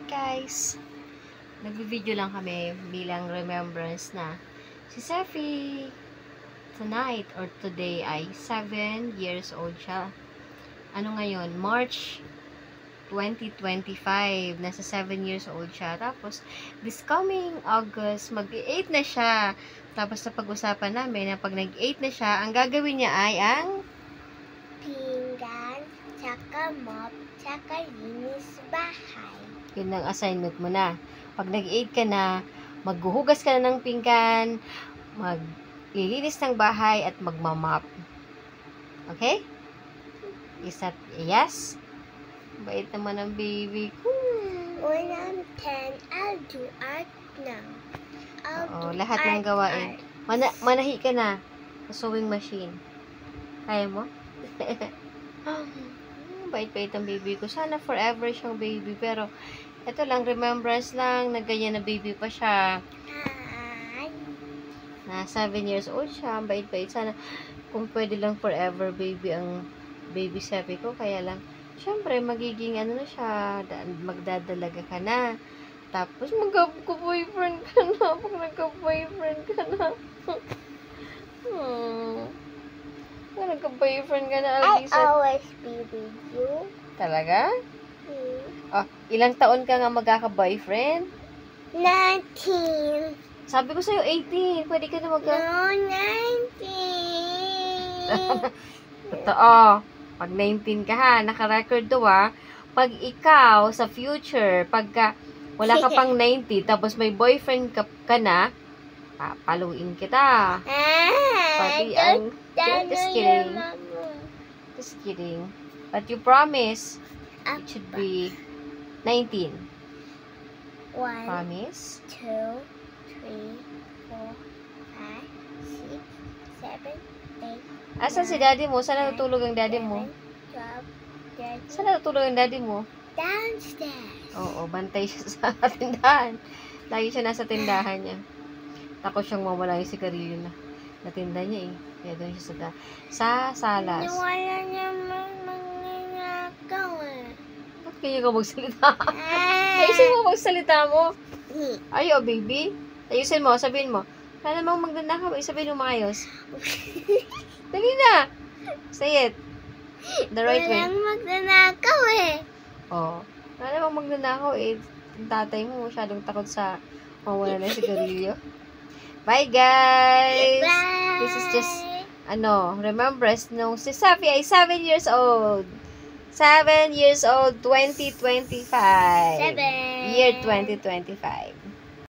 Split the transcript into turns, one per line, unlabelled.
guys! Nagbi-video lang kami bilang remembrance na si Sefi tonight or today ay 7 years old siya. Ano ngayon? March 2025. Nasa 7 years old siya. Tapos, this coming August, mag-8 na siya. Tapos, napag-usapan namin na pag nag-8 na siya, ang gagawin niya ay ang
pinggan, tsaka mop, tsaka linis bahay.
yun ang assignment mo na. Pag nag-8 ka na, maghuhugas ka na ng pinggan, maglilinis ng bahay, at magmamop. Okay? Is that a yes? Bait naman ang baby ko.
When I'm 10, I'll do art now.
Oo, lahat ng gawain. Manahi ka na sa sewing machine. Kaya mo? Bait-bait ang baby ko. Sana forever siyang baby. Pero, ito lang, remembrance lang, na ganyan na baby pa siya. Na 7 years old siya. Bait-bait. Sana, kung pwede lang forever baby ang baby Sefi ko. Kaya lang, syempre, magiging ano na siya, magdadalaga ka na. Tapos, magka-boyfriend ka na. Pag nagka-boyfriend ka na. Pag nagka-boyfriend ka na, Alisa.
I always be with you.
Talaga? Oh, ilang taon ka nga magkaka-boyfriend?
19.
Sabi ko sa'yo, 18. Pwede ka na
No, 19.
Totoo. Pag 19 ka ha, naka-record to ha. Pag ikaw, sa future, pagka wala ka pang 90, tapos may boyfriend ka na, papaluin kita. Pati ang... Just kidding. Just kidding. But you promise, it should be 19.
1,
Promise?
2, 3, 4, 5, 6, 7, 8.
Asan si daddy mo? Saan natutulog ang daddy mo?
12, 13.
Saan natutulog ang daddy mo?
Downstairs.
Oo, bantay siya sa tindahan. Lagi siya nasa tindahan niya. Takot siyang mawala yung sigarilyo na tinda niya eh. Kaya doon siya sa salas.
Nawala naman magnanakaw eh.
Ba't kaya ka magsalita? Ayusin mo magsalita mo. Ayo, baby. Ayusin mo, sabihin mo. Kaya namang magnanakaw, sabihin mo maayos. Dali na. Say it. The right way.
Walang magnanakaw eh.
Oo. Kaya namang magnanakaw eh. Yung tatay mo masyadong takot sa mawala ng sigarilyo. Bye, guys!
Bye!
This is just, remembrance nung si Sefi ay 7 years old. 7 years old, 2025.
7.
Year 2025.